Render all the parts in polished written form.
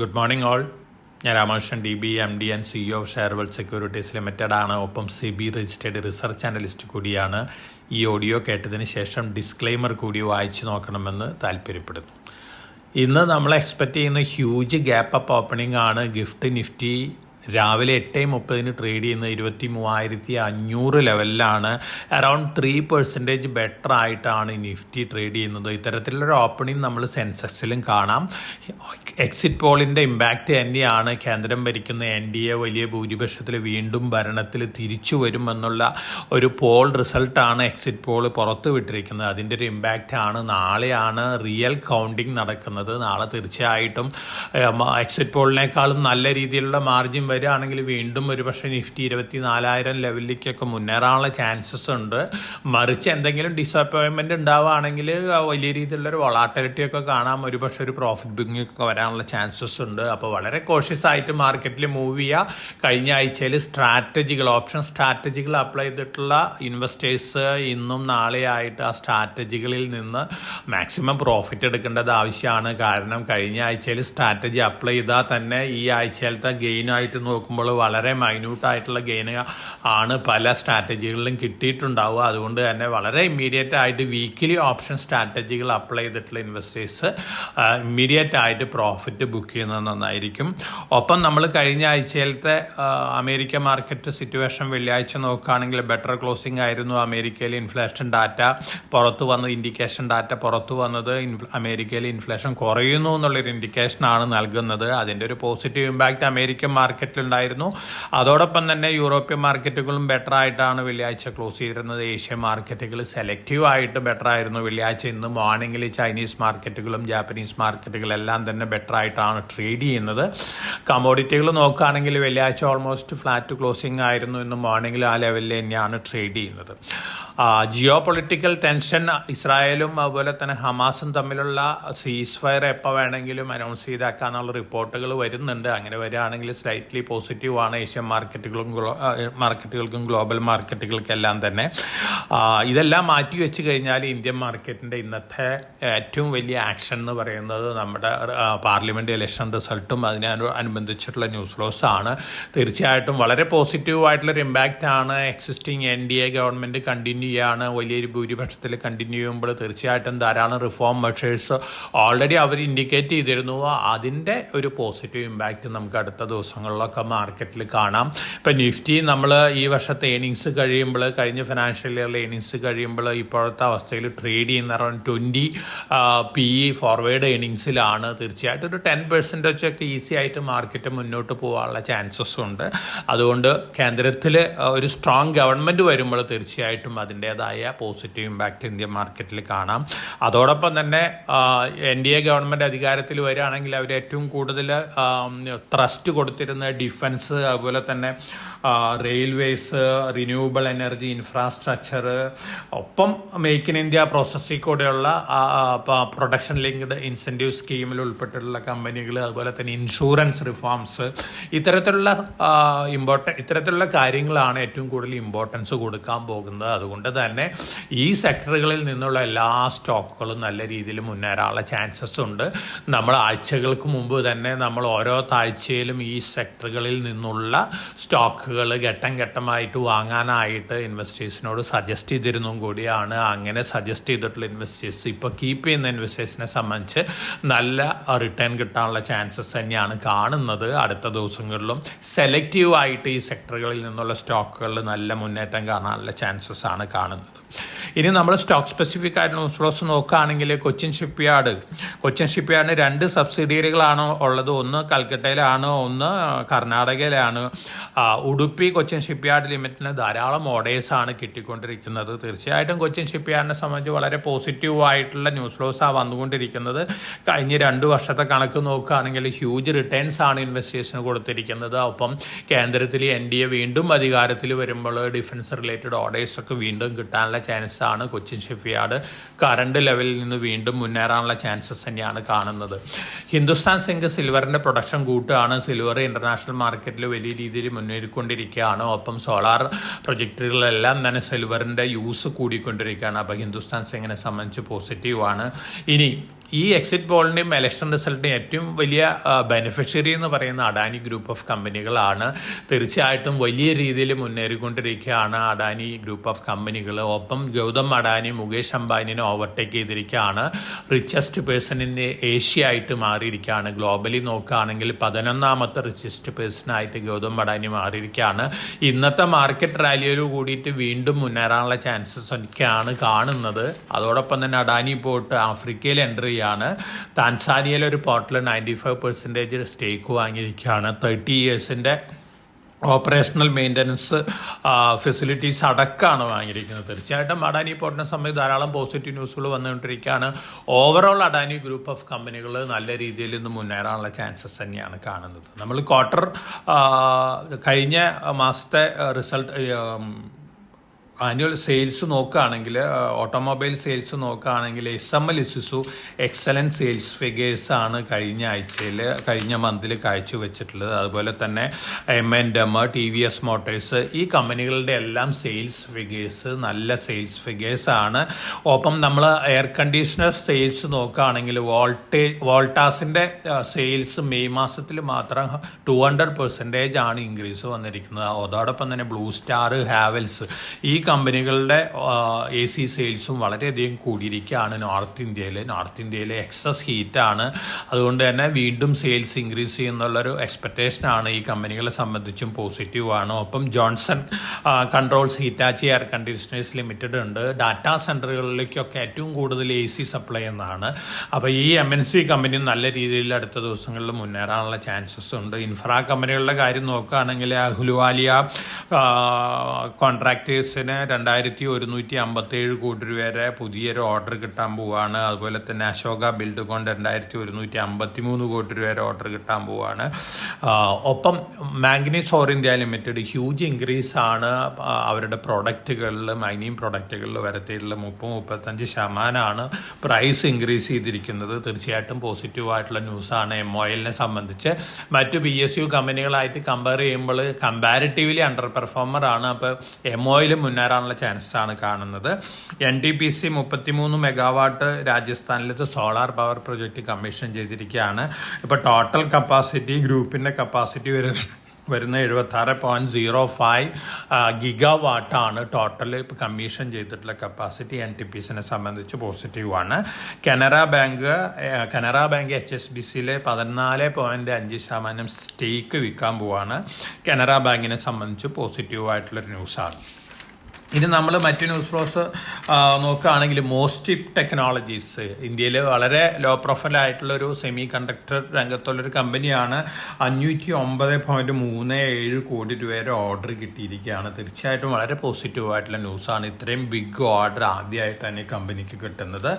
Good morning all. ഞാൻ Ramakrishnan DB MD and CEO of Sharewell securities limited ആണ്. ഒപ്പം SEBI registered research analyst കൂടിയാണ്. ഈ ഓഡിയോ കേട്ടതിന് ശേഷം ഡിസ്ക്ലെയിമർ കൂടി വായിച്ചു നോക്കണമെന്ന് താല്പര്യപ്പെടുന്നു. ഇന്ന് നമ്മൾ എക്സ്പെക്റ്റ് ചെയ്യുന്ന ഹ്യൂജ് ഗ്യാപ്പ് അപ്പ് ഓപ്പണിംഗ് ആണ്. നിഫ്റ്റി രാവിലെ 8:30 ട്രേഡ് ചെയ്യുന്നത് 23,500 ലെവലിലാണ്. അറൗണ്ട് 3% ബെറ്റർ ആയിട്ടാണ് നിഫ്റ്റി ട്രേഡ് ചെയ്യുന്നത്. ഇത്തരത്തിലുള്ളൊരു ഓപ്പണിംഗ് നമ്മൾ സെൻസെക്സിലും കാണാം. എക്സിറ്റ് പോളിൻ്റെ ഇമ്പാക്റ്റ് തന്നെയാണ്. കേന്ദ്രം ഭരിക്കുന്ന NDA വലിയ ഭൂരിപക്ഷത്തിൽ വീണ്ടും ഭരണത്തിൽ തിരിച്ചു വരുമെന്നുള്ള ഒരു പോൾ റിസൾട്ടാണ് എക്സിറ്റ് പോൾ പുറത്തു വിട്ടിരിക്കുന്നത്. അതിൻ്റെ ഒരു ഇമ്പാക്റ്റാണ്. നാളെയാണ് റിയൽ കൗണ്ടിങ് നടക്കുന്നത്. നാളെ തീർച്ചയായിട്ടും എക്സിറ്റ് പോളിനേക്കാളും നല്ല രീതിയിലുള്ള മാർജിൻ വരികയാണെങ്കിൽ വീണ്ടും ഒരു പക്ഷേ നിഫ്റ്റി 24,000 ലെവലിലേക്കൊക്കെ മുന്നേറാനുള്ള ചാൻസസ് ഉണ്ട്. മറിച്ച് എന്തെങ്കിലും ഡിസപ്പോയിൻമെൻറ്റ് ഉണ്ടാവുകയാണെങ്കിൽ വലിയ രീതിയിലുള്ളൊരു വൊളാറ്റിലിറ്റി ഒക്കെ കാണാം. ഒരു പക്ഷേ ഒരു പ്രോഫിറ്റ് ബുക്കിംഗ് ഒക്കെ വരാനുള്ള ചാൻസസ് ഉണ്ട്. അപ്പോൾ വളരെ കോഷ്യസ് ആയിട്ട് മാർക്കറ്റിൽ മൂവ് ചെയ്യുക. കഴിഞ്ഞ ആഴ്ചയിൽ ഓപ്ഷൻ സ്ട്രാറ്റജികൾ അപ്ലൈ ചെയ്തിട്ടുള്ള ഇൻവെസ്റ്റേഴ്സ് ഇന്നും നാളെയായിട്ട് ആ സ്ട്രാറ്റജികളിൽ നിന്ന് മാക്സിമം പ്രോഫിറ്റ് എടുക്കേണ്ടത് ആവശ്യമാണ്. കാരണം കഴിഞ്ഞ ആഴ്ചയിൽ സ്ട്രാറ്റജി അപ്ലൈ ചെയ്താൽ തന്നെ ഈ ആഴ്ചയിലത്തെ ഗെയിനായിട്ട് നോക്കുമ്പോൾ വളരെ മൈന്യൂട്ടായിട്ടുള്ള ഗെയിൻ ആണ് പല സ്ട്രാറ്റജികളിലും കിട്ടിയിട്ടുണ്ടാവുക. അതുകൊണ്ട് തന്നെ വളരെ ഇമ്മീഡിയറ്റ് ആയിട്ട് വീക്കിലി ഓപ്ഷൻ സ്ട്രാറ്റജികൾ അപ്ലൈ ചെയ്തിട്ടുള്ള ഇൻവെസ്റ്റേഴ്സ് ഇമ്മീഡിയറ്റ് ആയിട്ട് പ്രോഫിറ്റ് ബുക്ക് ചെയ്യുന്നത് നന്നായിരിക്കും. ഒപ്പം നമ്മൾ കഴിഞ്ഞ ആഴ്ചയിലത്തെ അമേരിക്ക മാർക്കറ്റ് സിറ്റുവേഷൻ വെള്ളിയാഴ്ച നോക്കുകയാണെങ്കിൽ ബെറ്റർ ക്ലോസിംഗ് ആയിരുന്നു. അമേരിക്കയിൽ ഇൻഫ്ലേഷൻ ഡാറ്റ പുറത്തു വന്നത്, ഇൻഡിക്കേഷൻ ഡാറ്റ പുറത്തു വന്നത് അമേരിക്കയിൽ ഇൻഫ്ലേഷൻ കുറയുന്നു എന്നുള്ളൊരു ഇൻഡിക്കേഷനാണ് നൽകുന്നത്. അതിൻ്റെ ഒരു പോസിറ്റീവ് ഇമ്പാക്റ്റ് അമേരിക്കൻ മാർക്കറ്റിലുണ്ടായിരുന്നു. അതോടൊപ്പം തന്നെ യൂറോപ്യൻ മാർക്കറ്റുകളും ബെറ്റർ ആയിട്ടാണ് വെള്ളിയാഴ്ച ക്ലോസ് ചെയ്തിരുന്നത്. ഏഷ്യൻ മാർക്കറ്റുകൾ സെലക്റ്റീവ് ആയിട്ട് ബെറ്റർ ആയിരുന്നു വെള്ളിയാഴ്ച. ഇന്ന് മോർണിംഗിൽ ചൈനീസ് മാർക്കറ്റുകളും ജാപ്പനീസ് മാർക്കറ്റുകളെല്ലാം തന്നെ ബെറ്റർ ആയിട്ടാണ് ട്രേഡ് ചെയ്യുന്നത്. കമോഡിറ്റികൾ നോക്കുകയാണെങ്കിൽ വെള്ളിയാഴ്ച ഓൾമോസ്റ്റ് ഫ്ലാറ്റ് ക്ലോസിംഗ് ആയിരുന്നു. ഇന്ന് മോർണിംഗിൽ ആ ലെവലിൽ തന്നെയാണ് ട്രേഡ് ചെയ്യുന്നത്. ജിയോ പൊളിറ്റിക്കൽ ടെൻഷൻ ഇസ്രായേലും അതുപോലെ തന്നെ ഹമാസും തമ്മിലുള്ള സീസ് ഫയർ എപ്പോൾ വേണമെങ്കിലും അനൗൺസ് ചെയ്താക്കാനുള്ള റിപ്പോർട്ടുകൾ വരുന്നുണ്ട്. അങ്ങനെ വരികയാണെങ്കിൽ സ്ലൈറ്റ്ലി പോസിറ്റീവാണ് ഏഷ്യൻ മാർക്കറ്റുകൾക്കും ഗ്ലോബൽ മാർക്കറ്റുകൾക്കെല്ലാം തന്നെ. ഇതെല്ലാം മാറ്റി വെച്ച് കഴിഞ്ഞാൽ ഇന്ത്യൻ മാർക്കറ്റിൻ്റെ ഇന്നത്തെ ഏറ്റവും വലിയ ആക്ഷൻ എന്ന് പറയുന്നത് നമ്മുടെ പാർലമെൻറ്റ് ഇലക്ഷൻ റിസൾട്ടും അതിനനുബന്ധിച്ചിട്ടുള്ള ന്യൂസ് ഫ്ലോസ് ആണ്. തീർച്ചയായിട്ടും വളരെ പോസിറ്റീവായിട്ടുള്ളൊരു ഇമ്പാക്റ്റാണ്. എക്സിസ്റ്റിംഗ് NDA ഗവൺമെൻറ് കണ്ടിന്യൂ ചെയ്യാണ്. വലിയൊരു ഭൂരിപക്ഷത്തിൽ കണ്ടിന്യൂ ചെയ്യുമ്പോൾ തീർച്ചയായിട്ടും ധാരാളം റിഫോം മെഷേഴ്സ് ഓൾറെഡി അവർ ഇൻഡിക്കേറ്റ് ചെയ്തിരുന്നു. അതിൻ്റെ ഒരു പോസിറ്റീവ് ഇമ്പാക്റ്റ് നമുക്ക് അടുത്ത ദിവസങ്ങളിലൊക്കെ മാർക്കറ്റിൽ കാണാം. ഇപ്പം നിഫ്റ്റി നമ്മൾ ഈ വർഷത്തെ ഏണിങ്സ് കഴിയുമ്പോൾ, കഴിഞ്ഞ ഫിനാൻഷ്യൽ ഇയറിലെ ഏണിങ്സ് കഴിയുമ്പോൾ ഇപ്പോഴത്തെ അവസ്ഥയിൽ ട്രേഡ് ചെയ്യുന്ന അറൗണ്ട് 20 PE ഫോർവേഡ് ഏണിങ്സിലാണ്. തീർച്ചയായിട്ടും ഒരു 10% വെച്ചൊക്കെ ഈസി ആയിട്ട് മാർക്കറ്റ് മുന്നോട്ട് പോകാനുള്ള ചാൻസസ് ഉണ്ട്. അതുകൊണ്ട് കേന്ദ്രത്തിൽ ഒരു സ്ട്രോങ് ഗവൺമെൻറ് വരുമ്പോൾ തീർച്ചയായിട്ടും അതിൻ്റേതായ പോസിറ്റീവ് ഇമ്പാക്റ്റ് ഇന്ത്യൻ മാർക്കറ്റിൽ കാണാം. അതോടൊപ്പം തന്നെ NDA ഗവൺമെൻറ് അധികാരത്തിൽ വരികയാണെങ്കിൽ അവർ ഏറ്റവും കൂടുതൽ ട്രസ്റ്റ് കൊടുത്തിരുന്ന ഡിഫൻസ്, അതുപോലെ തന്നെ റെയിൽവേസ്, റിന്യൂവബിൾ എനർജി ഇൻഫ്രാസ്ട്രക്ചർ, ഒപ്പം മേക്ക് ഇൻ ഇന്ത്യ പ്രോസസ്സിൽ കൂടെയുള്ള പ്രൊഡക്ഷൻ ലിങ്ക്ഡ് ഇൻസെൻറ്റീവ് സ്കീമിൽ ഉൾപ്പെട്ടിട്ടുള്ള കമ്പനികൾ, അതുപോലെ തന്നെ ഇൻഷുറൻസ് റിഫോംസ്, ഇത്തരത്തിലുള്ള കാര്യങ്ങളാണ് ഏറ്റവും കൂടുതൽ ഇമ്പോർട്ടൻസ് കൊടുക്കാൻ പോകുന്നത്. അതുകൊണ്ട് തന്നെ ഈ സെക്ടറുകളിൽ നിന്നുള്ള എല്ലാ സ്റ്റോക്കുകളും നല്ല രീതിയിൽ മുന്നേറാനുള്ള ചാൻസസ് ഉണ്ട്. നമ്മൾ ആഴ്ചകൾക്ക് മുമ്പ് തന്നെ നമ്മൾ ഓരോ താഴ്ചയിലും ഈ സെക്ടറുകളിൽ നിന്നുള്ള സ്റ്റോക്കുകൾ ഘട്ടം ഘട്ടമായിട്ട് വാങ്ങാനായിട്ട് ഇൻവെസ്റ്റേഴ്സിനോട് സജസ്റ്റ് ചെയ്തിരുന്നതും കൂടിയാണ്. അങ്ങനെ സജസ്റ്റ് ചെയ്തിട്ടുള്ള ഇൻവെസ്റ്റേഴ്സ് ഇപ്പോൾ കീപ്പ് ചെയ്യുന്ന ഇൻവെസ്റ്റേഴ്സിനെ സംബന്ധിച്ച് നല്ല റിട്ടേൺ കിട്ടാനുള്ള ചാൻസസ് തന്നെയാണ് കാണുന്നത്. അടുത്ത ദിവസങ്ങളിലും സെലക്റ്റീവ് ആയിട്ട് ഈ സെക്ടറുകളിൽ നിന്നുള്ള സ്റ്റോക്കുകളിൽ നല്ല മുന്നേറ്റം കാണാനുള്ള ചാൻസസ് ആണ് കാണുന്നത്. ഇനി നമ്മൾ സ്റ്റോക്ക് സ്പെസിഫിക് ആയിട്ട് ന്യൂസ് ഫ്ലോസ് നോക്കുകയാണെങ്കിൽ കൊച്ചിൻ ഷിപ്പ്യാർഡിന് 2 സബ്സിഡിയറികളാണ് ഉള്ളത്. ഒന്ന് കൽക്കട്ടയിലാണ്, ഒന്ന് കർണാടകയിലാണ്. ഉടുപ്പി കൊച്ചിൻ ഷിപ്പ്യാർഡ് ലിമിറ്റിന് ധാരാളം ഓർഡേഴ്സാണ് കിട്ടിക്കൊണ്ടിരിക്കുന്നത്. തീർച്ചയായിട്ടും കൊച്ചിൻ ഷിപ്പ്യാർഡിനെ സംബന്ധിച്ച് വളരെ പോസിറ്റീവായിട്ടുള്ള ന്യൂസ് ഫ്ലോസാണ് വന്നുകൊണ്ടിരിക്കുന്നത്. കഴിഞ്ഞ 2 വർഷത്തെ കണക്ക് നോക്കുകയാണെങ്കിൽ ഹ്യൂജ് റിട്ടേൺസ് ആണ് ഇൻവെസ്റ്റേഴ്സിന് കൊടുത്തിരിക്കുന്നത്. ഒപ്പം കേന്ദ്രത്തിൽ NDA വീണ്ടും അധികാരത്തിൽ വരുമ്പോൾ ഡിഫൻസ് റിലേറ്റഡ് ഓർഡേഴ്സൊക്കെ വീണ്ടും കിട്ടാനുള്ള ചാൻസ് ആണ്. കൊച്ചിൻ ഷിപ്പ്യാർഡ് കറണ്ട് ലെവലിൽ നിന്ന് വീണ്ടും മുന്നേറാനുള്ള ചാൻസസ് തന്നെയാണ് കാണുന്നത്. ഹിന്ദുസ്ഥാൻ സിങ്ക് സിൽവറിൻ്റെ പ്രൊഡക്ഷൻ കൂട്ടുകയാണ്. സിൽവർ ഇൻ്റർനാഷണൽ മാർക്കറ്റിൽ വലിയ രീതിയിൽ മുന്നേറിക്കൊണ്ടിരിക്കുകയാണ്. ഒപ്പം സോളാർ പ്രൊജക്റ്റുകളിലെല്ലാം തന്നെ സിൽവറിൻ്റെ യൂസ് കൂടിക്കൊണ്ടിരിക്കുകയാണ്. അപ്പോൾ ഹിന്ദുസ്ഥാൻ സിങ്കിനെ സംബന്ധിച്ച് പോസിറ്റീവാണ്. ഇനി ഈ എക്സിറ്റ് പോളിൻ്റെയും ഇലക്ഷൻ റിസൾട്ടിൻ്റെയും ഏറ്റവും വലിയ ബെനിഫിഷ്യറി എന്ന് പറയുന്ന അഡാനി ഗ്രൂപ്പ് ഓഫ് കമ്പനികളാണ്. തീർച്ചയായിട്ടും വലിയ രീതിയിൽ മുന്നേറിക്കൊണ്ടിരിക്കുകയാണ് അഡാനി ഗ്രൂപ്പ് ഓഫ് കമ്പനികൾ. ഒപ്പം ഗൗതം അഡാനി മുകേഷ് അംബാനിനെ ഓവർടേക്ക് ചെയ്തിരിക്കുകയാണ്. റിച്ചസ്റ്റ് പേഴ്സൺ ഇൻ ഏഷ്യ ആയിട്ട് മാറിയിരിക്കുകയാണ്. ഗ്ലോബലി നോക്കുകയാണെങ്കിൽ 11ാമത്തെ റിച്ചസ്റ്റ് പേഴ്സണായിട്ട് ഗൗതം അഡാനി മാറിയിരിക്കുകയാണ്. ഇന്നത്തെ മാർക്കറ്റ് റാലിയോട് കൂടിയിട്ട് വീണ്ടും മുന്നേറാനുള്ള ചാൻസസ് ഒക്കെയാണ് കാണുന്നത്. അതോടൊപ്പം തന്നെ അഡാനി പോർട്ട് ആഫ്രിക്കയിൽ എൻ്റർ ാണ്. താൻസാനിയയിലെ ഒരു പോർട്ടിൽ 95% സ്റ്റേക്ക് വാങ്ങിയിരിക്കുകയാണ്. 30 ഇയേഴ്സിൻ്റെ ഓപ്പറേഷണൽ മെയിൻ്റനൻസ് ഫെസിലിറ്റീസ് അടക്കമാണ് വാങ്ങിയിരിക്കുന്നത്. തീർച്ചയായിട്ടും അഡാനി പോർട്ടിനെ സംബന്ധിച്ച് ധാരാളം പോസിറ്റീവ് ന്യൂസുകൾ വന്നുകൊണ്ടിരിക്കുകയാണ്. ഓവറോൾ അഡാനി ഗ്രൂപ്പ് ഓഫ് കമ്പനികൾ നല്ല രീതിയിൽ ഇന്ന് മുന്നേറാനുള്ള ചാൻസസ് തന്നെയാണ് കാണുന്നത്. നമ്മൾ കഴിഞ്ഞ മാസത്തെ റിസൾട്ട് ആനുവൽ സെയിൽസ് നോക്കുകയാണെങ്കിൽ, ഓട്ടോമൊബൈൽ സെയിൽസ് നോക്കുകയാണെങ്കിൽ SML ഇസുസു എക്സലൻറ്റ് സെയിൽസ് ഫിഗേഴ്സാണ് കഴിഞ്ഞ മന്തിൽ കാഴ്ചവെച്ചിട്ടുള്ളത്. അതുപോലെ തന്നെ M&M, TVS മോട്ടോഴ്സ്, ഈ കമ്പനികളുടെ എല്ലാം സെയിൽസ് ഫിഗേഴ്സ് നല്ല സെയിൽസ് ഫിഗേഴ്സാണ്. ഒപ്പം നമ്മൾ എയർ കണ്ടീഷണർ സെയിൽസ് നോക്കുകയാണെങ്കിൽ വോൾട്ടാസിൻ്റെ സെയിൽസ് മെയ് മാസത്തിൽ മാത്രം 200% ആണ് ഇൻക്രീസ് വന്നിരിക്കുന്നത്. അതോടൊപ്പം തന്നെ ബ്ലൂ സ്റ്റാർ, ഹാവൽസ്, ഈ കമ്പനികളുടെ AC സെയിൽസും വളരെയധികം കൂടിയിരിക്കുകയാണ് നോർത്ത് ഇന്ത്യയിൽ എക്സസ് ഹീറ്റാണ്. അതുകൊണ്ട് തന്നെ വീണ്ടും സെയിൽസ് ഇൻക്രീസ് ചെയ്യുന്നുള്ളൊരു എക്സ്പെക്റ്റേഷനാണ് ഈ കമ്പനികളെ സംബന്ധിച്ചും പോസിറ്റീവാണ്. ഒപ്പം Johnson controls, Hitachi air conditioners limited ഉണ്ട്. ഡാറ്റാ സെൻറ്ററുകളിലേക്കൊക്കെ ഏറ്റവും കൂടുതൽ AC സപ്ലൈ എന്നാണ്. അപ്പോൾ ഈ MNC കമ്പനി നല്ല രീതിയിൽ അടുത്ത ദിവസങ്ങളിൽ മുന്നേറാനുള്ള ചാൻസസ് ഉണ്ട്. ഇൻഫ്രാ കമ്പനികളുടെ കാര്യം നോക്കുകയാണെങ്കിൽ അഹ്ലുവാലിയ കോൺട്രാക്ടേഴ്സിന് 2157 കോടി രൂപ പുതിയൊരു ഓർഡർ കിട്ടാൻ പോവുകയാണ്. അതുപോലെ തന്നെ അശോക ബിൽഡ്കോൺ 2153 കോടി രൂപ ഓർഡർ കിട്ടാൻ പോവുകയാണ്. ഒപ്പം manganese ore India limited huge increase ആണ് അവരുടെ പ്രൊഡക്റ്റുകളിൽ, മൈനിങ് പ്രൊഡക്റ്റുകളിൽ വരുത്തിയിട്ടുള്ള 30-35% പ്രൈസ് ഇൻക്രീസ് ചെയ്തിരിക്കുന്നത്. തീർച്ചയായിട്ടും പോസിറ്റീവായിട്ടുള്ള ന്യൂസാണ്. MOILനെ സംബന്ധിച്ച് മറ്റു PSU കമ്പനികളായിട്ട് കമ്പയർ ചെയ്യുമ്പോൾ കമ്പാരിറ്റീവ്ലി അണ്ടർ പെർഫോമർ ആണ്. അപ്പോൾ MOIL മുന്നേറാനുള്ള ചാൻസസ് ആണ് കാണുന്നത്. NTPC 33 മെഗാവാട്ട് രാജസ്ഥാനിലത്തെ സോളാർ പവർ പ്രൊജക്റ്റ് കമ്മീഷൻ ചെയ്തിരിക്കുകയാണ്. ഇപ്പോൾ ടോട്ടൽ കപ്പാസിറ്റി ഗ്രൂപ്പിൻ്റെ കപ്പാസിറ്റി വരുന്ന 76.05 ഗിഗാവാട്ടാണ് ടോട്ടൽ ഇപ്പോൾ കമ്മീഷൻ ചെയ്തിട്ടുള്ള കപ്പാസിറ്റി. NTPCനെ സംബന്ധിച്ച് പോസിറ്റീവാണ്. കനറ ബാങ്ക് HSBCയിലെ 14.5% സ്റ്റേക്ക് വിൽക്കാൻ പോവാണ്. കനറ ബാങ്കിനെ സംബന്ധിച്ച് പോസിറ്റീവായിട്ടുള്ളൊരു ന്യൂസാണ്. ഇനി നമ്മൾ മറ്റു ന്യൂസ് ഫ്ലോസ് നോക്കുകയാണെങ്കിൽ മോസ്റ്റിപ് ടെക്നോളജീസ് ഇന്ത്യയിൽ വളരെ ലോ പ്രൊഫൈലായിട്ടുള്ളൊരു സെമി കണ്ടക്ടർ രംഗത്തുള്ളൊരു കമ്പനിയാണ്. 509.37 കോടി രൂപയുടെ ഓർഡർ കിട്ടിയിരിക്കുകയാണ്. തീർച്ചയായിട്ടും വളരെ പോസിറ്റീവായിട്ടുള്ള ന്യൂസാണ്. ഇത്രയും ബിഗ് ഓർഡർ ആദ്യമായിട്ടാണ് ഈ കമ്പനിക്ക് കിട്ടുന്നത്.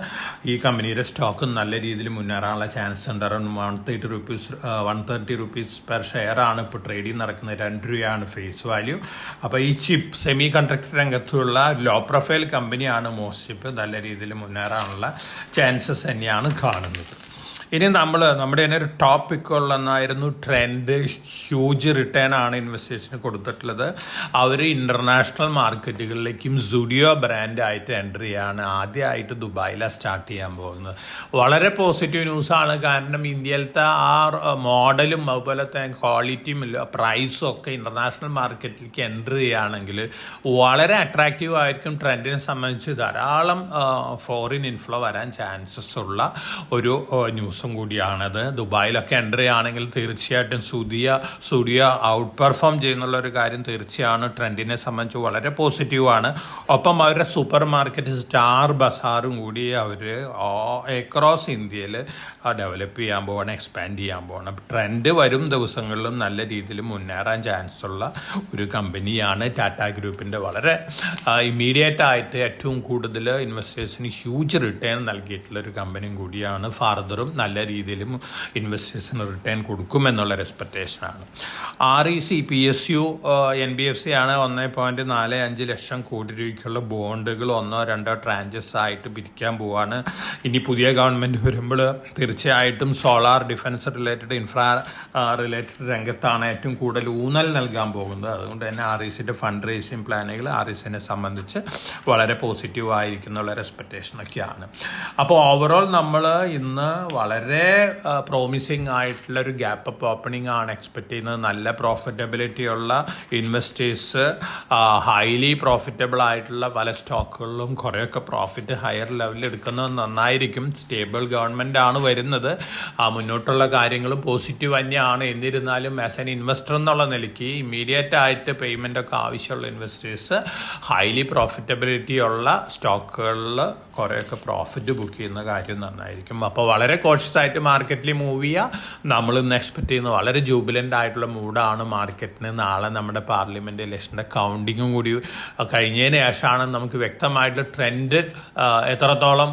ഈ കമ്പനിയുടെ സ്റ്റോക്ക് നല്ല രീതിയിൽ മുന്നേറാനുള്ള ചാൻസ് ഉണ്ട്. അറൗണ്ട് 130 റുപ്പീസ് പെർ ഷെയർ ആണ് ഇപ്പോൾ ട്രേഡിംഗ് നടക്കുന്നത്. 2 രൂപയാണ് ഫേസ് വാല്യൂ. അപ്പോൾ ഈ ചിപ്പ് സെമി കണ്ടക്ടർ രംഗത്തുള്ള ലോ പ്രൊഫൈൽ കമ്പനിയാണ് മോസ്റ്റിപ്പ്. നല്ല രീതിയിൽ മുന്നേറാനുള്ള ചാൻസസ് തന്നെയാണ് കാണുന്നത്. ഇനി നമ്മുടെ തന്നെ ഒരു ടോപ്പിക് ഉള്ളതെന്നായിരുന്നു ട്രെൻഡ്. ഹ്യൂജ് റിട്ടേൺ ആണ് ഇൻവെസ്റ്റേഴ്സിന് കൊടുത്തിട്ടുള്ളത്. അവർ ഇൻ്റർനാഷണൽ മാർക്കറ്റുകളിലേക്കും സുഡിയോ ബ്രാൻഡായിട്ട് എൻ്റർ ചെയ്യാണ്. ആദ്യമായിട്ട് ദുബായിലാണ് സ്റ്റാർട്ട് ചെയ്യാൻ പോകുന്നത്. വളരെ പോസിറ്റീവ് ന്യൂസാണ്. കാരണം ഇന്ത്യയിലത്തെ ആ മോഡലും അതുപോലെ തന്നെ ക്വാളിറ്റിയും പ്രൈസും ഒക്കെ ഇൻ്റർനാഷണൽ മാർക്കറ്റിലേക്ക് എൻ്റർ ചെയ്യുകയാണെങ്കിൽ വളരെ അട്രാക്റ്റീവ് ആയിരിക്കും. ട്രെൻഡിനെ സംബന്ധിച്ച് ധാരാളം ഫോറിൻ ഇൻഫ്ലോ വരാൻ ചാൻസസ് ഉള്ള ഒരു ന്യൂസ് കൂടിയാണത്. ദുബായിലൊക്കെ എൻ്റർ ചെയ്യുകയാണെങ്കിൽ തീർച്ചയായിട്ടും സുഡിയ ഔട്ട് പെർഫോം ചെയ്യുന്നുള്ള ഒരു കാര്യം തീർച്ചയാണ്. ട്രെൻഡിനെ സംബന്ധിച്ച് വളരെ പോസിറ്റീവാണ്. ഒപ്പം അവരുടെ സൂപ്പർ മാർക്കറ്റ് സ്റ്റാർ ബസാറും കൂടി അവർ അക്രോസ് ഇന്ത്യയിൽ ഡെവലപ്പ് ചെയ്യാൻ പോകണം, എക്സ്പാൻഡ് ചെയ്യാൻ പോകണം. ട്രെൻഡ് വരും ദിവസങ്ങളിലും നല്ല രീതിയിൽ മുന്നേറാൻ ചാൻസ് ഉള്ള ഒരു കമ്പനിയാണ്. ടാറ്റ ഗ്രൂപ്പിൻ്റെ വളരെ ഇമ്മീഡിയറ്റ് ആയിട്ട് ഏറ്റവും കൂടുതൽ ഇൻവെസ്റ്റേഴ്സിന് ഹ്യൂജ് റിട്ടേൺ നൽകിയിട്ടുള്ള ഒരു കമ്പനിയും കൂടിയാണ്. ഫാർദറും നല്ല രീതിയിലും ഇൻവെസ്റ്റേഴ്സിന് റിട്ടേൺ കൊടുക്കുമെന്നുള്ളൊരു എക്സ്പെക്റ്റേഷനാണ്. REC PSU NBFC ആണ് 1.45 ലക്ഷം കോടി രൂപയ്ക്കുള്ള ബോണ്ടുകൾ 1-2 ട്രാഞ്ചസ് ആയിട്ട് പിരിക്കാൻ പോവാണ്. ഇനി പുതിയ ഗവൺമെൻറ് വരുമ്പോൾ തീർച്ചയായിട്ടും solar, defence related, infra related രംഗത്താണ് ഏറ്റവും കൂടുതൽ ഊന്നൽ നൽകാൻ പോകുന്നത്. അതുകൊണ്ട് തന്നെ RECയുടെ ഫണ്ട് റേസിംഗ് പ്ലാനുകൾ RECനെ സംബന്ധിച്ച് വളരെ പോസിറ്റീവ് ആയിരിക്കുന്നുള്ള എക്സ്പെക്റ്റേഷനൊക്കെയാണ്. അപ്പോൾ ഓവറോൾ നമ്മൾ ഇന്ന് വളരെ പ്രോമിസിങ് ആയിട്ടുള്ള ഒരു ഗ്യാപ്പ് അപ്പ് ഓപ്പണിംഗ് ആണ് എക്സ്പെക്ട് ചെയ്യുന്നത്. നല്ല പ്രോഫിറ്റബിലിറ്റി ഉള്ള ഇൻവെസ്റ്റേഴ്സ് ഹൈലി പ്രോഫിറ്റബിൾ ആയിട്ടുള്ള പല സ്റ്റോക്കുകളിലും കുറേയൊക്കെ പ്രോഫിറ്റ് ഹയർ ലെവലിൽ എടുക്കുന്നത് നന്നായിരിക്കും. സ്റ്റേബിൾ ഗവൺമെൻറ് ആണ് വരുന്നത്. മുന്നോട്ടുള്ള കാര്യങ്ങളും പോസിറ്റീവ് തന്നെയാണ്. എന്നിരുന്നാലും ആസ് എൻ ഇൻവെസ്റ്റർ എന്നുള്ള നിലയ്ക്ക് ഇമ്മീഡിയറ്റ് ആയിട്ട് പേയ്മെൻ്റ് ഒക്കെ ആവശ്യമുള്ള ഇൻവെസ്റ്റേഴ്സ് ഹൈലി പ്രോഫിറ്റബിലിറ്റി ഉള്ള സ്റ്റോക്കുകളിൽ കുറേയൊക്കെ പ്രോഫിറ്റ് ബുക്ക് ചെയ്യുന്ന കാര്യം നന്നായിരിക്കും. അപ്പോൾ വളരെ കോഷ്യസ് ആയിട്ട് മാർക്കറ്റിൽ മൂവ് ചെയ്യുക. നമ്മൾ ഇന്ന് എക്സ്പെക്ട് ചെയ്യുന്ന വളരെ ജൂബിലൻ്റ് ആയിട്ടുള്ള മൂഡാണ് മാർക്കറ്റിന്. നാളെ നമ്മുടെ പാർലമെൻറ്റ് ഇലക്ഷൻ്റെ കൗണ്ടിങ്ങും കൂടി കഴിഞ്ഞതിന് ശേഷമാണ് നമുക്ക് വ്യക്തമായിട്ടുള്ള ട്രെൻഡ് എത്രത്തോളം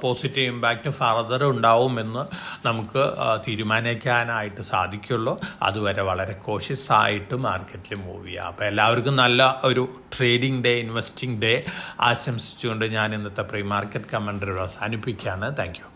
പോസിറ്റീവ് ഇമ്പാക്റ്റ് ഫർദർ ഉണ്ടാവുമെന്ന് നമുക്ക് തീരുമാനിക്കാനായിട്ട് സാധിക്കുള്ളൂ. അതുവരെ വളരെ കോഷ്യസ് ആയിട്ട് മാർക്കറ്റിൽ മൂവ് ചെയ്യുക. അപ്പോൾ എല്ലാവർക്കും നല്ല ഒരു ട്രേഡിംഗ് ഡേ, ഇൻവെസ്റ്റിംഗ് ഡേ ആശംസിച്ചുകൊണ്ട് ഞാൻ ഇന്നത്തെ പ്രീ മാർക്കറ്റ് കമൻട്രി അവസാനിപ്പിക്കുകയാണ്. Thank you.